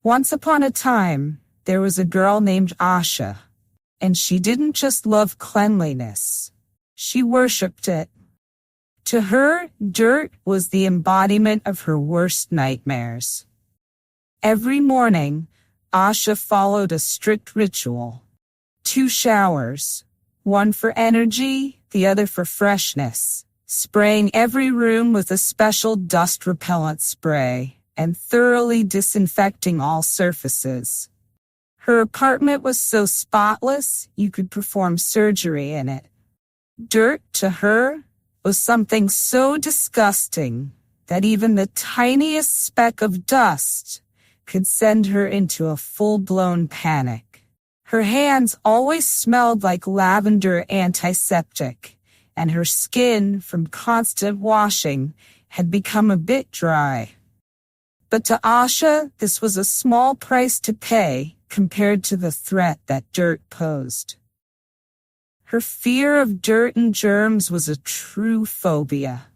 Once upon a time, there was a girl named Asha, and she didn't just love cleanliness. She worshipped it. To her, dirt was the embodiment of her worst nightmares. Every morning, Asha followed a strict ritual. 2 showers, one for energy, the other for freshness, spraying every room with a special dust repellent spray, and thoroughly disinfecting all surfaces. Her apartment was so spotless, you could perform surgery in it. Dirt, to her, was something so disgusting that even the tiniest speck of dust could send her into a full-blown panic. Her hands always smelled like lavender antiseptic, and her skin, from constant washing, had become a bit dry. But to Asha, this was a small price to pay compared to the threat that dirt posed. Her fear of dirt and germs was a true phobia.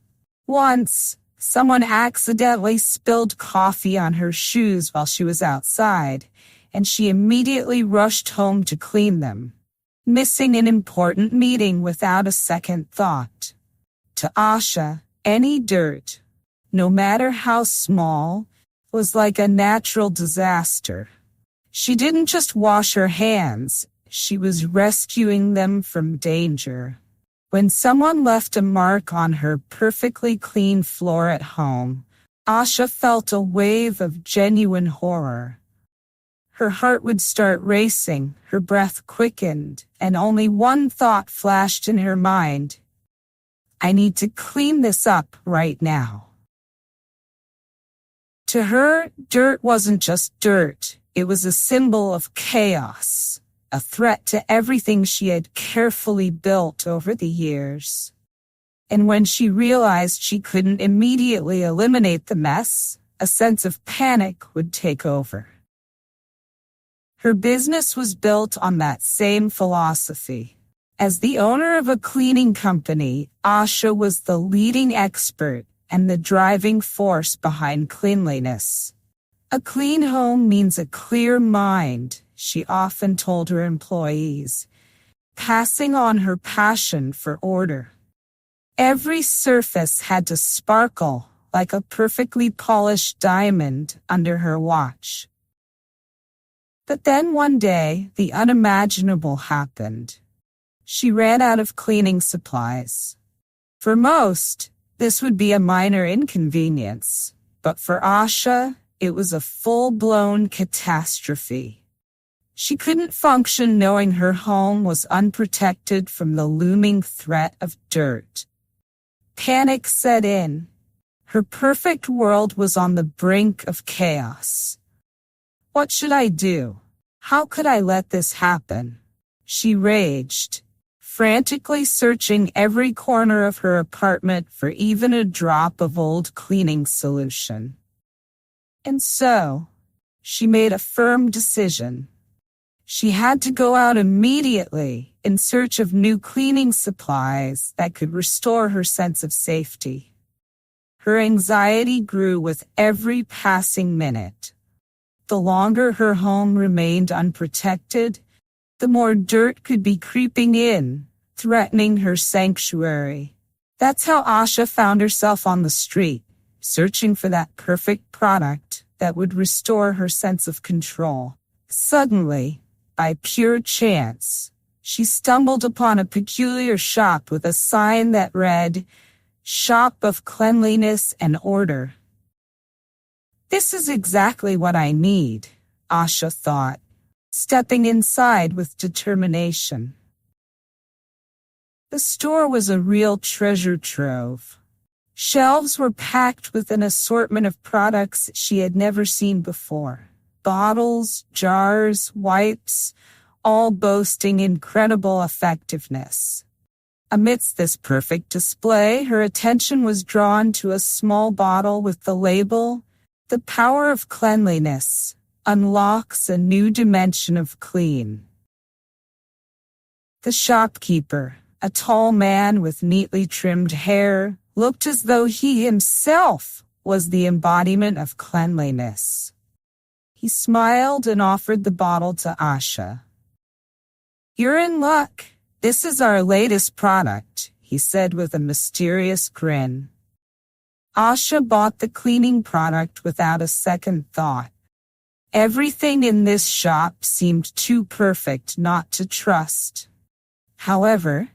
Once, someone accidentally spilled coffee on her shoes while she was outside, and she immediately rushed home to clean them, missing an important meeting without a second thought. To Asha, any dirt, no matter how small, was like a natural disaster. She didn't just wash her hands, she was rescuing them from danger. When someone left a mark on her perfectly clean floor at home, Asha felt a wave of genuine horror. Her heart would start racing, her breath quickened, and only one thought flashed in her mind. I need to clean this up right now. To her, dirt wasn't just dirt, it was a symbol of chaos, a threat to everything she had carefully built over the years. And when she realized she couldn't immediately eliminate the mess, a sense of panic would take over. Her business was built on that same philosophy. As the owner of a cleaning company, Asha was the leading expert and the driving force behind cleanliness. A clean home means a clear mind, she often told her employees, passing on her passion for order. Every surface had to sparkle like a perfectly polished diamond under her watch. But then one day, the unimaginable happened. She ran out of cleaning supplies. For most, this would be a minor inconvenience, but for Asha, it was a full-blown catastrophe. She couldn't function knowing her home was unprotected from the looming threat of dirt. Panic set in. Her perfect world was on the brink of chaos. What should I do? How could I let this happen? She raged, frantically searching every corner of her apartment for even a drop of old cleaning solution. And so, she made a firm decision. She had to go out immediately in search of new cleaning supplies that could restore her sense of safety. Her anxiety grew with every passing minute. The longer her home remained unprotected, the more dirt could be creeping in, threatening her sanctuary. That's how Asha found herself on the street, searching for that perfect product that would restore her sense of control. Suddenly, by pure chance, she stumbled upon a peculiar shop with a sign that read, "Shop of Cleanliness and Order." This is exactly what I need, Asha thought, stepping inside with determination. The store was a real treasure trove. Shelves were packed with an assortment of products she had never seen before. Bottles, jars, wipes, all boasting incredible effectiveness. Amidst this perfect display, her attention was drawn to a small bottle with the label, "The power of cleanliness unlocks a new dimension of clean." The shopkeeper, a tall man with neatly trimmed hair, looked as though he himself was the embodiment of cleanliness. He smiled and offered the bottle to Asha. "You're in luck. This is our latest product," he said with a mysterious grin. Asha bought the cleaning product without a second thought. Everything in this shop seemed too perfect not to trust. However,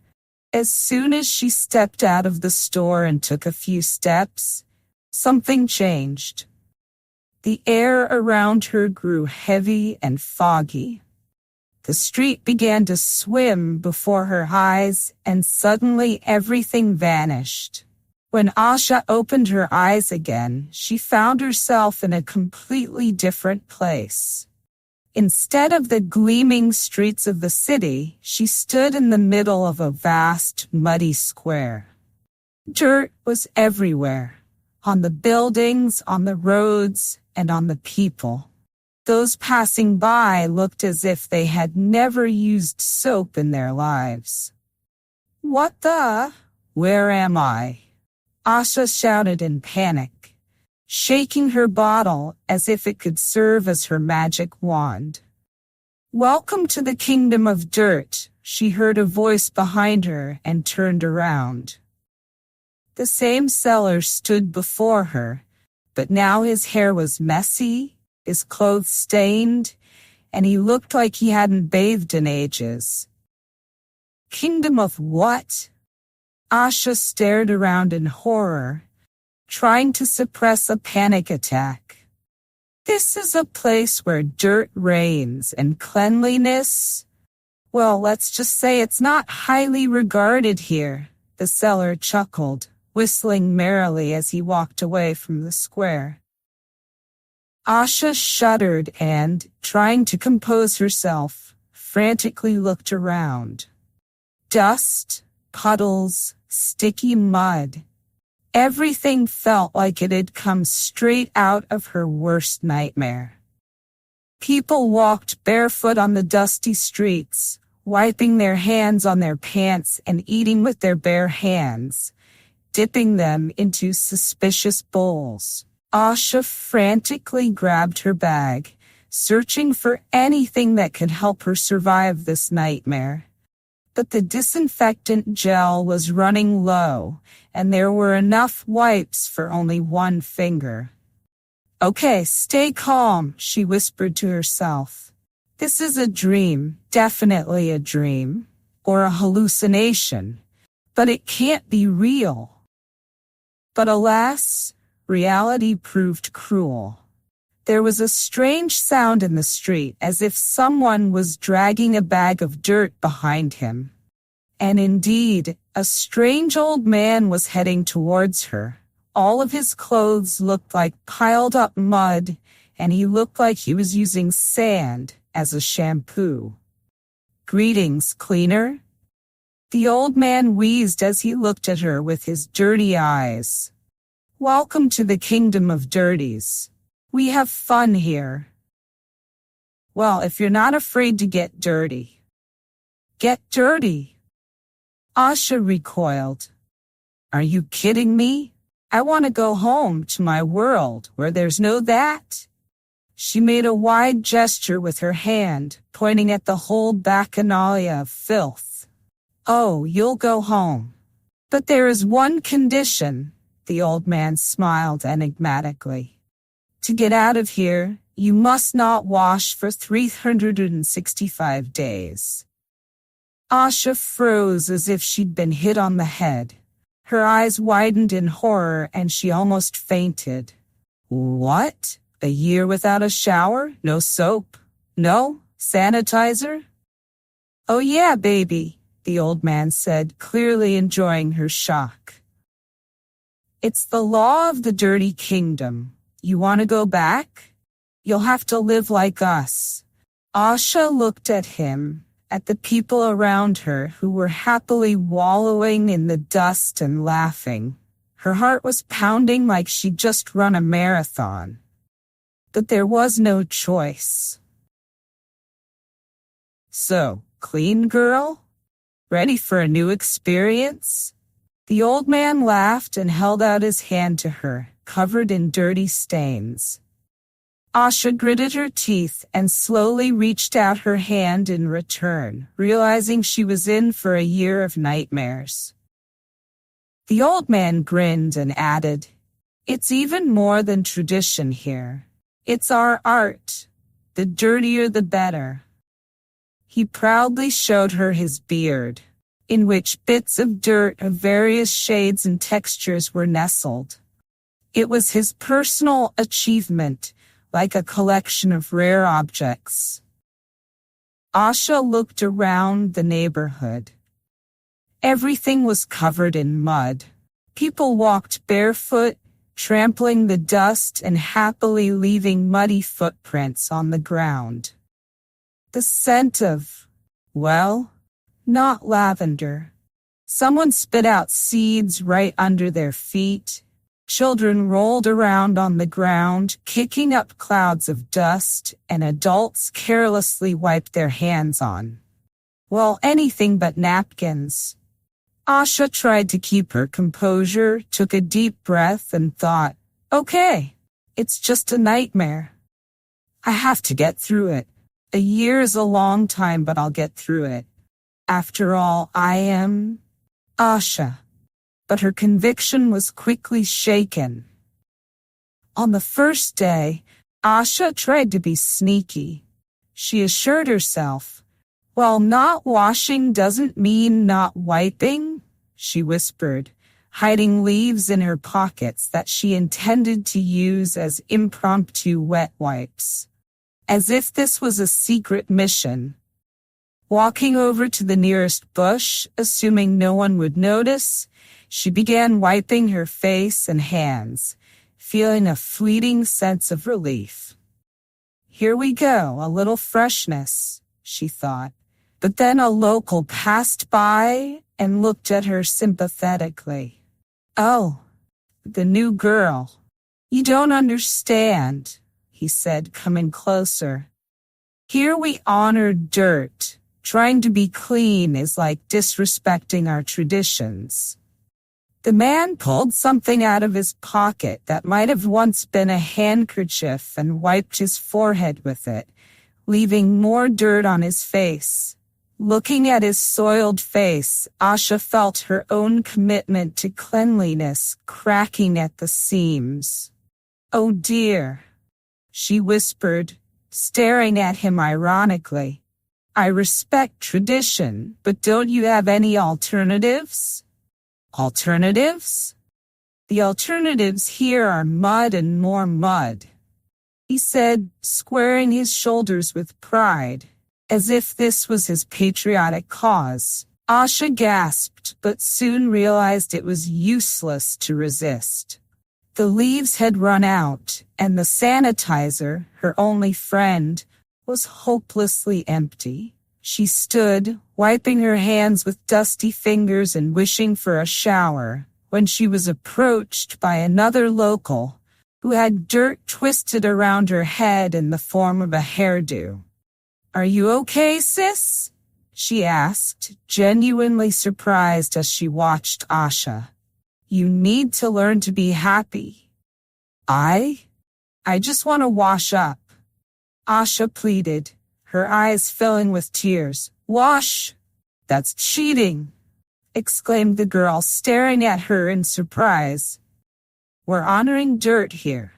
as soon as she stepped out of the store and took a few steps, something changed. The air around her grew heavy and foggy. The street began to swim before her eyes, and suddenly everything vanished. When Asha opened her eyes again, she found herself in a completely different place. Instead of the gleaming streets of the city, she stood in the middle of a vast, muddy square. Dirt was everywhere, on the buildings, on the roads, and on the people. Those passing by looked as if they had never used soap in their lives. "What the? Where am I?" Asha shouted in panic, shaking her bottle as if it could serve as her magic wand. "Welcome to the kingdom of dirt," she heard a voice behind her and turned around. The same seller stood before her, but now his hair was messy, his clothes stained, and he looked like he hadn't bathed in ages. "Kingdom of what?" Asha stared around in horror, trying to suppress a panic attack. "This is a place where dirt reigns and cleanliness. Well, let's just say it's not highly regarded here," the seller chuckled, whistling merrily as he walked away from the square. Asha shuddered and, trying to compose herself, frantically looked around. Dust, puddles, sticky mud. Everything felt like it had come straight out of her worst nightmare. People walked barefoot on the dusty streets, wiping their hands on their pants and eating with their bare hands, dipping them into suspicious bowls. Asha frantically grabbed her bag, searching for anything that could help her survive this nightmare. But the disinfectant gel was running low, and there were enough wipes for only one finger. "Okay, stay calm," she whispered to herself. "This is a dream, definitely a dream, or a hallucination, but it can't be real." But alas, reality proved cruel. There was a strange sound in the street, as if someone was dragging a bag of dirt behind him. And indeed, a strange old man was heading towards her. All of his clothes looked like piled up mud, and he looked like he was using sand as a shampoo. "Greetings, cleaner." The old man wheezed as he looked at her with his dirty eyes. "Welcome to the kingdom of dirties. We have fun here." "Well, if you're not afraid to get dirty." "Get dirty?" Asha recoiled. "Are you kidding me? I want to go home to my world where there's no that." She made a wide gesture with her hand, pointing at the whole bacchanalia of filth. "Oh, you'll go home. But there is one condition," the old man smiled enigmatically. "To get out of here, you must not wash for 365 days. Asha froze as if she'd been hit on the head. Her eyes widened in horror and she almost fainted. "What? A year without a shower? No soap? No sanitizer?" "Oh yeah, baby," the old man said, clearly enjoying her shock. "It's the law of the dirty kingdom. You want to go back? You'll have to live like us." Asha looked at him, at the people around her who were happily wallowing in the dust and laughing. Her heart was pounding like she'd just run a marathon. But there was no choice. "So, clean girl? Ready for a new experience?" The old man laughed and held out his hand to her, covered in dirty stains. Asha gritted her teeth and slowly reached out her hand in return, realizing she was in for a year of nightmares. The old man grinned and added, "It's even more than tradition here. It's our art. The dirtier the better." He proudly showed her his beard, in which bits of dirt of various shades and textures were nestled. It was his personal achievement, like a collection of rare objects. Asha looked around the neighborhood. Everything was covered in mud. People walked barefoot, trampling the dust and happily leaving muddy footprints on the ground. The scent of, well, not lavender. Someone spit out seeds right under their feet. Children rolled around on the ground, kicking up clouds of dust, and adults carelessly wiped their hands on, well, anything but napkins. Asha tried to keep her composure, took a deep breath, and thought, okay, it's just a nightmare. I have to get through it. A year is a long time, but I'll get through it. After all, I am Asha. But her conviction was quickly shaken. On the first day, Asha tried to be sneaky. She assured herself, "Well, not washing doesn't mean not wiping," she whispered, hiding leaves in her pockets that she intended to use as impromptu wet wipes, as if this was a secret mission. Walking over to the nearest bush, assuming no one would notice, she began wiping her face and hands, feeling a fleeting sense of relief. Here we go, a little freshness, she thought. But then a local passed by and looked at her sympathetically. "Oh, the new girl. You don't understand," he said, coming closer. "Here we honor dirt. Trying to be clean is like disrespecting our traditions." The man pulled something out of his pocket that might have once been a handkerchief and wiped his forehead with it, leaving more dirt on his face. Looking at his soiled face, Asha felt her own commitment to cleanliness cracking at the seams. "Oh dear," she whispered, staring at him ironically. "I respect tradition, but don't you have any alternatives?" "Alternatives?" "The alternatives here are mud and more mud," he said, squaring his shoulders with pride, as if this was his patriotic cause. Asha gasped, but soon realized it was useless to resist. The leaves had run out, and the sanitizer, her only friend, was hopelessly empty. She stood, wiping her hands with dusty fingers and wishing for a shower, when she was approached by another local, who had dirt twisted around her head in the form of a hairdo. "Are you okay, sis?" she asked, genuinely surprised as she watched Asha. "You need to learn to be happy." I just want to wash up," Asha pleaded, her eyes filling with tears. "Wash? That's cheating," exclaimed the girl, staring at her in surprise. "We're honoring dirt here."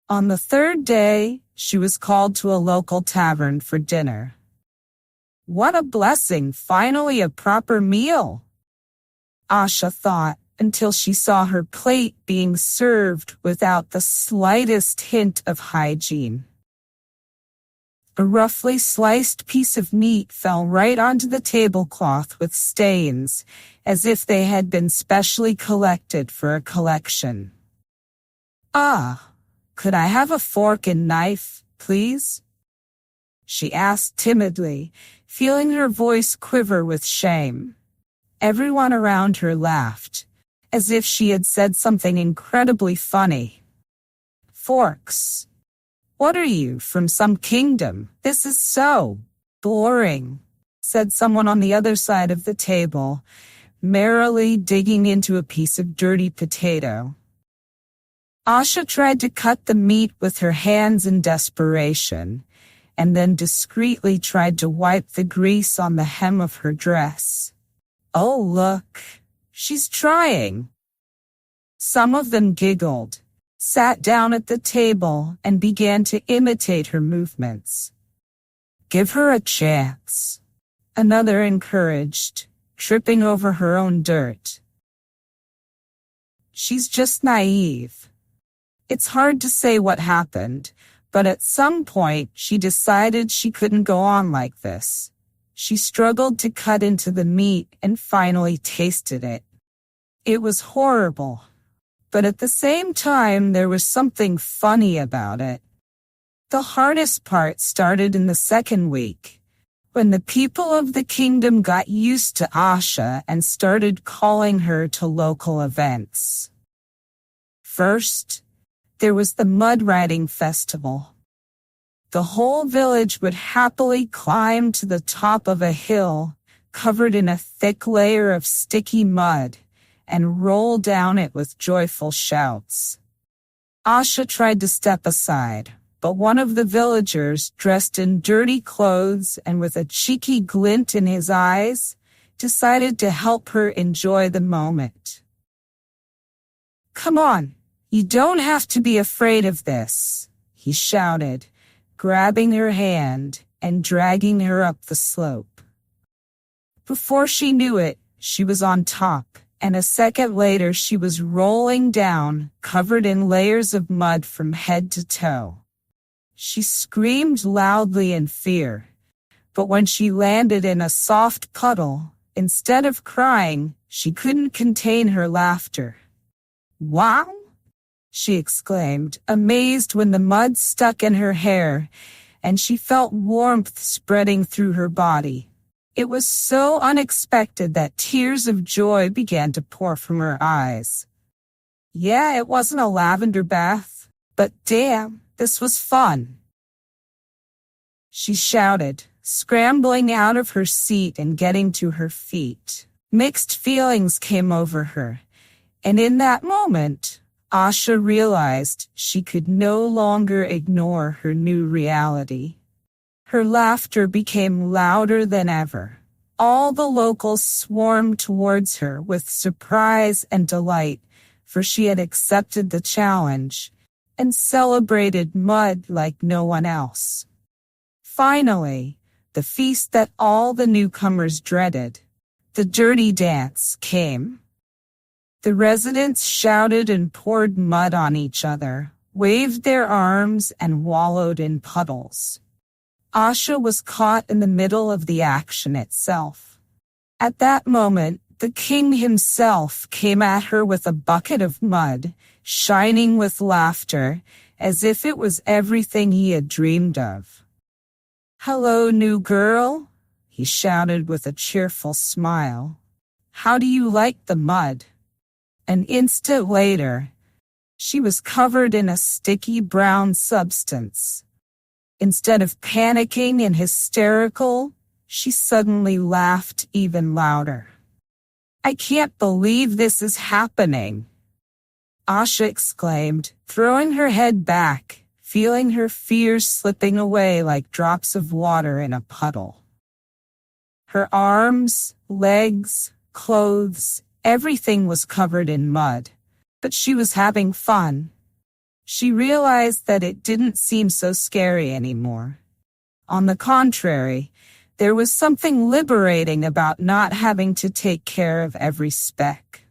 On the third day, she was called to a local tavern for dinner. What a blessing, finally a proper meal, Asha thought, until she saw her plate being served without the slightest hint of hygiene. A roughly sliced piece of meat fell right onto the tablecloth with stains, as if they had been specially collected for a collection. "Ah, could I have a fork and knife, please?" she asked timidly, feeling her voice quiver with shame. Everyone around her laughed, as if she had said something incredibly funny. "Forks? What are you, from some kingdom? This is so boring," said someone on the other side of the table, merrily digging into a piece of dirty potato. Asha tried to cut the meat with her hands in desperation, and then discreetly tried to wipe the grease on the hem of her dress. Oh, look, she's trying. Some of them giggled, sat down at the table, and began to imitate her movements. Give her a chance, another encouraged, tripping over her own dirt. She's just naive. It's hard to say what happened, but at some point she decided she couldn't go on like this. She struggled to cut into the meat and finally tasted it. It was horrible, but at the same time there was something funny about it. The hardest part started in the second week, when the people of the kingdom got used to Asha and started calling her to local events. First, there was the mud riding festival. The whole village would happily climb to the top of a hill covered in a thick layer of sticky mud and roll down it with joyful shouts. Asha tried to step aside, but one of the villagers, dressed in dirty clothes and with a cheeky glint in his eyes, decided to help her enjoy the moment. Come on. You don't have to be afraid of this, he shouted, grabbing her hand and dragging her up the slope. Before she knew it, she was on top, and a second later she was rolling down, covered in layers of mud from head to toe. She screamed loudly in fear, but when she landed in a soft puddle, instead of crying, she couldn't contain her laughter. Wow! She exclaimed, amazed when the mud stuck in her hair, and she felt warmth spreading through her body. It was so unexpected that tears of joy began to pour from her eyes. Yeah, it wasn't a lavender bath, but damn, this was fun. She shouted, scrambling out of her seat and getting to her feet. Mixed feelings came over her, and in that moment, Asha realized she could no longer ignore her new reality. Her laughter became louder than ever. All the locals swarmed towards her with surprise and delight, for she had accepted the challenge and celebrated mud like no one else. Finally, the feast that all the newcomers dreaded, the dirty dance, came. The residents shouted and poured mud on each other, waved their arms, and wallowed in puddles. Asha was caught in the middle of the action itself. At that moment, the king himself came at her with a bucket of mud, shining with laughter, as if it was everything he had dreamed of. "Hello, new girl," he shouted with a cheerful smile. "How do you like the mud?" An instant later, she was covered in a sticky brown substance. Instead of panicking and hysterical, she suddenly laughed even louder. "I can't believe this is happening," Asha exclaimed, throwing her head back, feeling her fears slipping away like drops of water in a puddle. Her arms, legs, clothes, everything was covered in mud, but she was having fun. She realized that it didn't seem so scary anymore. On the contrary, there was something liberating about not having to take care of every speck.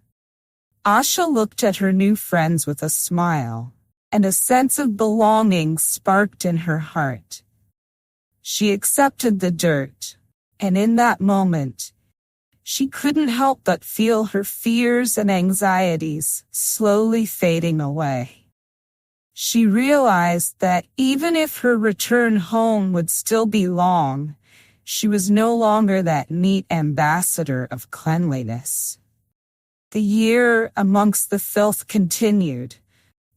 Asha looked at her new friends with a smile, and a sense of belonging sparked in her heart. She accepted the dirt, and in that moment, she couldn't help but feel her fears and anxieties slowly fading away. She realized that even if her return home would still be long, she was no longer that neat ambassador of cleanliness. The year amongst the filth continued,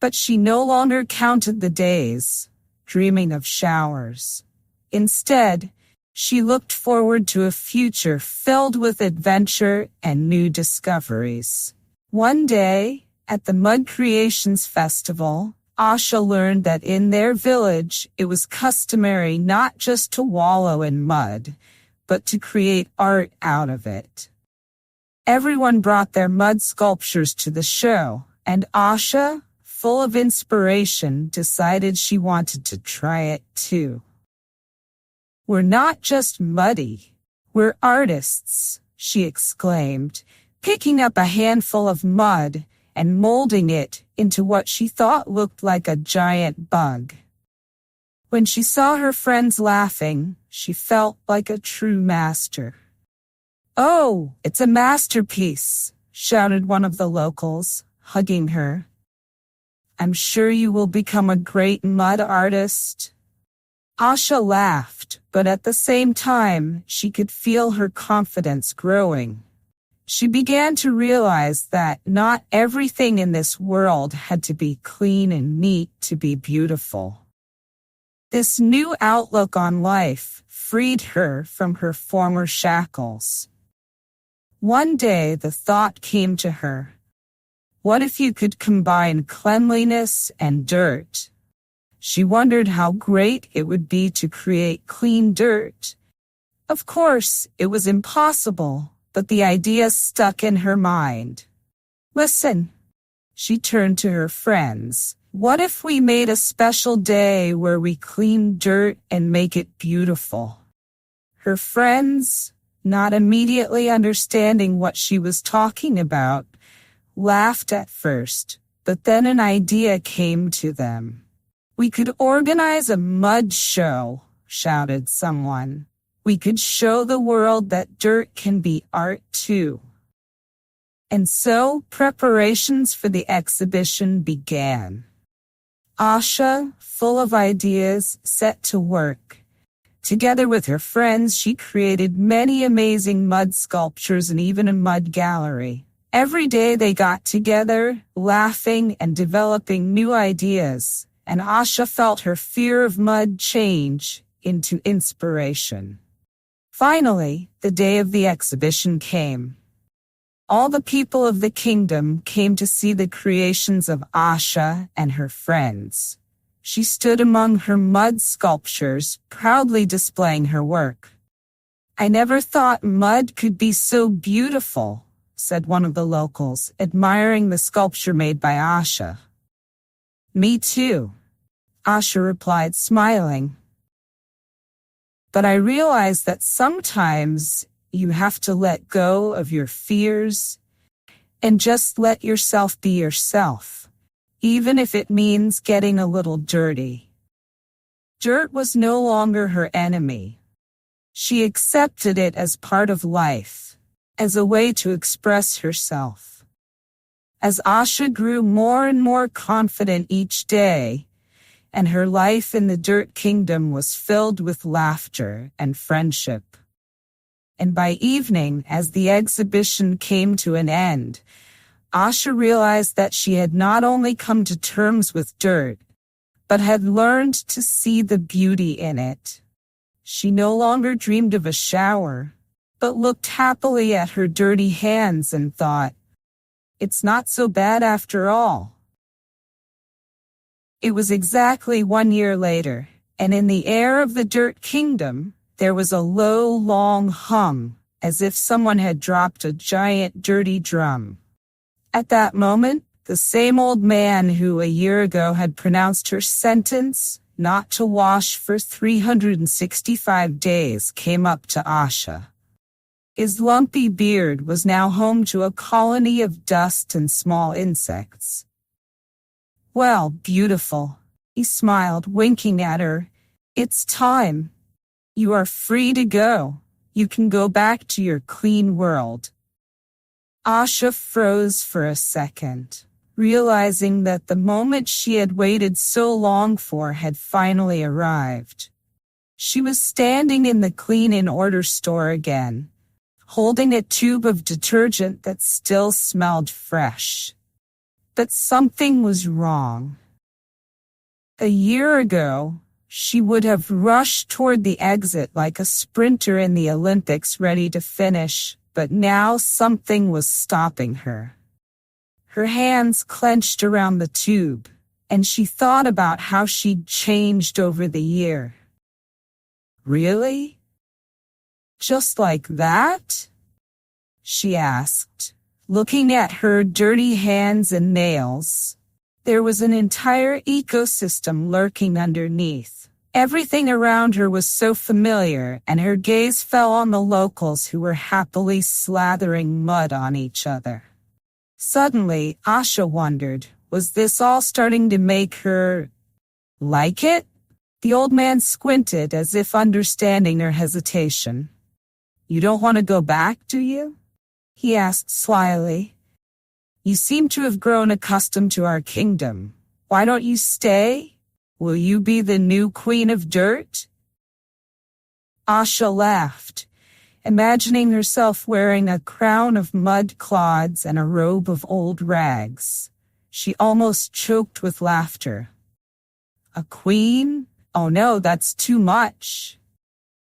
but she no longer counted the days, dreaming of showers. Instead, she looked forward to a future filled with adventure and new discoveries. One day, At the Mud Creations Festival, Asha learned that in their village, it was customary not just to wallow in mud, but to create art out of it. Everyone brought their mud sculptures to the show, and Asha, full of inspiration, decided she wanted to try it too. "We're not just muddy, we're artists," she exclaimed, picking up a handful of mud and molding it into what she thought looked like a giant bug. When she saw her friends laughing, she felt like a true master. "Oh, it's a masterpiece," shouted one of the locals, hugging her. "I'm sure you will become a great mud artist." Asha laughed, but at the same time, she could feel her confidence growing. She began to realize that not everything in this world had to be clean and neat to be beautiful. This new outlook on life freed her from her former shackles. One day, the thought came to her, what if you could combine cleanliness and dirt? She wondered how great it would be to create clean dirt. Of course, it was impossible, but the idea stuck in her mind. "Listen," she turned to her friends, "what if we made a special day where we clean dirt and make it beautiful?" Her friends, not immediately understanding what she was talking about, laughed at first, but then an idea came to them. "We could organize a mud show," shouted someone. "We could show the world that dirt can be art too." And so preparations for the exhibition began. Asha, full of ideas, set to work. Together with her friends, she created many amazing mud sculptures and even a mud gallery. Every day they got together, laughing and developing new ideas, and Asha felt her fear of mud change into inspiration. Finally, the day of the exhibition came. All the people of the kingdom came to see the creations of Asha and her friends. She stood among her mud sculptures, proudly displaying her work. "I never thought mud could be so beautiful," said one of the locals, admiring the sculpture made by Asha. "Me too," Asha replied, smiling. "But I realize that sometimes you have to let go of your fears and just let yourself be yourself, even if it means getting a little dirty." Dirt was no longer her enemy. She accepted it as part of life, as a way to express herself. As Asha grew more and more confident each day, and her life in the Dirt Kingdom was filled with laughter and friendship. And by evening, as the exhibition came to an end, Asha realized that she had not only come to terms with dirt, but had learned to see the beauty in it. She no longer dreamed of a shower, but looked happily at her dirty hands and thought, "It's not so bad after all." It was exactly 1 year later, and in the air of the Dirt Kingdom, there was a low, long hum, as if someone had dropped a giant dirty drum. At that moment, the same old man who a year ago had pronounced her sentence not to wash for 365 days came up to Asha. His lumpy beard was now home to a colony of dust and small insects. "Well, beautiful," he smiled, winking at her. "It's time. You are free to go. You can go back to your clean world." Asha froze for a second, realizing that the moment she had waited so long for had finally arrived. She was standing in the Clean in Order store again, holding a tube of detergent that still smelled fresh. But something was wrong. A year ago, she would have rushed toward the exit like a sprinter in the Olympics ready to finish, but now something was stopping her. Her hands clenched around the tube, and she thought about how she'd changed over the year. "Really? Just like that?" she asked, looking at her dirty hands and nails. There was an entire ecosystem lurking underneath. Everything around her was so familiar, and her gaze fell on the locals who were happily slathering mud on each other. Suddenly, Asha wondered, was this all starting to make her like it? The old man squinted as if understanding her hesitation. "You don't want to go back, do you?" he asked slyly. "You seem to have grown accustomed to our kingdom. Why don't you stay? Will you be the new queen of dirt?" Asha laughed, imagining herself wearing a crown of mud clods and a robe of old rags. She almost choked with laughter. A queen? Oh no, that's too much.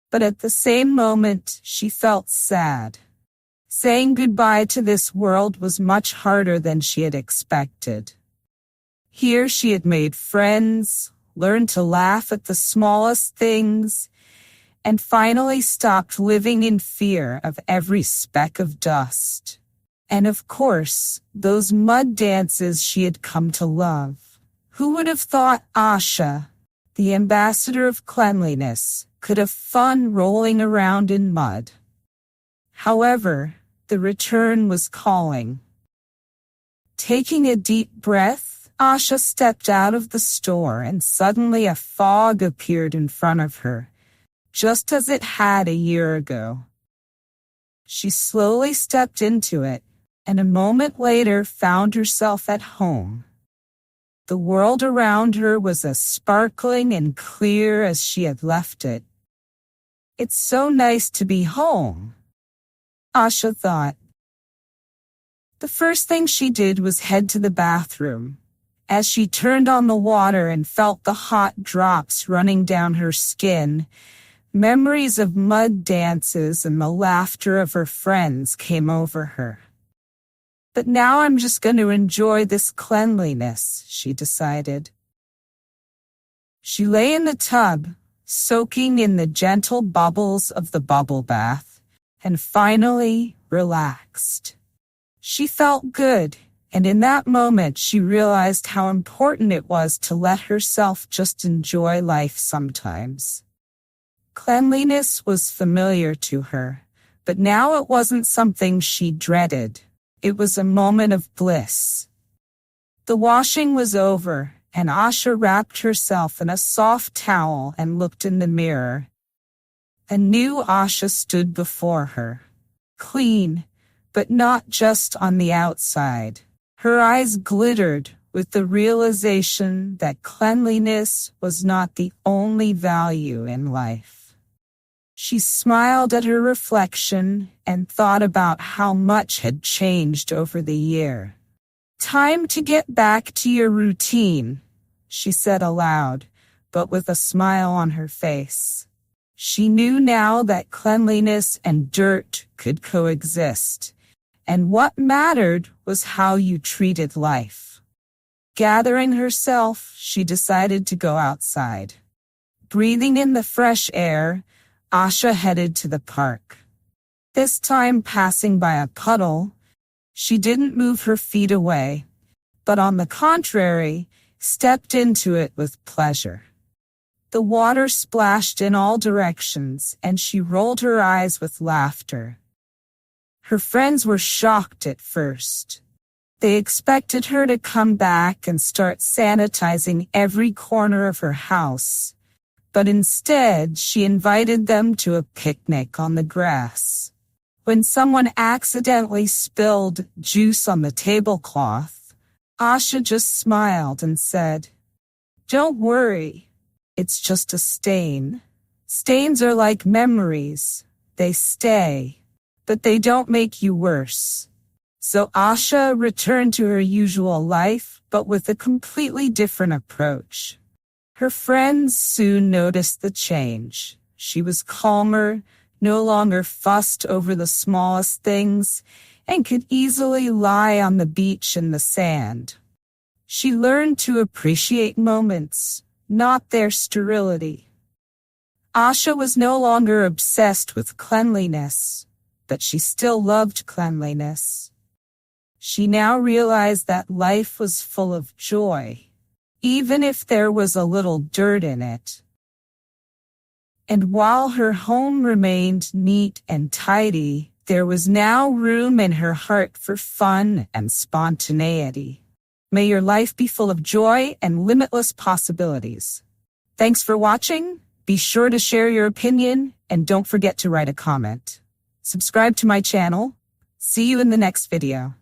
But at the same moment, she felt sad. Saying goodbye to this world was much harder than she had expected. Here she had made friends, learned to laugh at the smallest things, and finally stopped living in fear of every speck of dust. And of course, those mud dances she had come to love. Who would have thought Asha, the ambassador of cleanliness, could have fun rolling around in mud? However, the return was calling. Taking a deep breath, Asha stepped out of the store, and suddenly a fog appeared in front of her, just as it had a year ago. She slowly stepped into it, and a moment later found herself at home. The world around her was as sparkling and clear as she had left it. "It's so nice to be home," Asha thought. The first thing she did was head to the bathroom. As she turned on the water and felt the hot drops running down her skin, memories of mud dances and the laughter of her friends came over her. "But now I'm just going to enjoy this cleanliness," she decided. She lay in the tub, soaking in the gentle bubbles of the bubble bath, and finally relaxed. She felt good, and in that moment she realized how important it was to let herself just enjoy life sometimes. Cleanliness was familiar to her, but now it wasn't something she dreaded. It was a moment of bliss. The washing was over, and Asha wrapped herself in a soft towel and looked in the mirror. A new Asha stood before her. Clean, but not just on the outside. Her eyes glittered with the realization that cleanliness was not the only value in life. She smiled at her reflection and thought about how much had changed over the year. "Time to get back to your routine," she said aloud, but with a smile on her face. She knew now that cleanliness and dirt could coexist, and what mattered was how you treated life. Gathering herself, she decided to go outside. Breathing in the fresh air, Asha headed to the park. This time passing by a puddle, she didn't move her feet away, but on the contrary, stepped into it with pleasure. The water splashed in all directions, and she rolled her eyes with laughter. Her friends were shocked at first. They expected her to come back and start sanitizing every corner of her house, but instead she invited them to a picnic on the grass. When someone accidentally spilled juice on the tablecloth, Asha just smiled and said, "Don't worry, it's just a stain. Stains are like memories. They stay, but they don't make you worse." So Asha returned to her usual life, but with a completely different approach. Her friends soon noticed the change. She was calmer, no longer fussed over the smallest things, and could easily lie on the beach in the sand. She learned to appreciate moments, not their sterility. Asha was no longer obsessed with cleanliness, but she still loved cleanliness. She now realized that life was full of joy, even if there was a little dirt in it. And while her home remained neat and tidy, there was now room in her heart for fun and spontaneity. May your life be full of joy and limitless possibilities. Thanks for watching. Be sure to share your opinion and don't forget to write a comment. Subscribe to my channel. See you in the next video.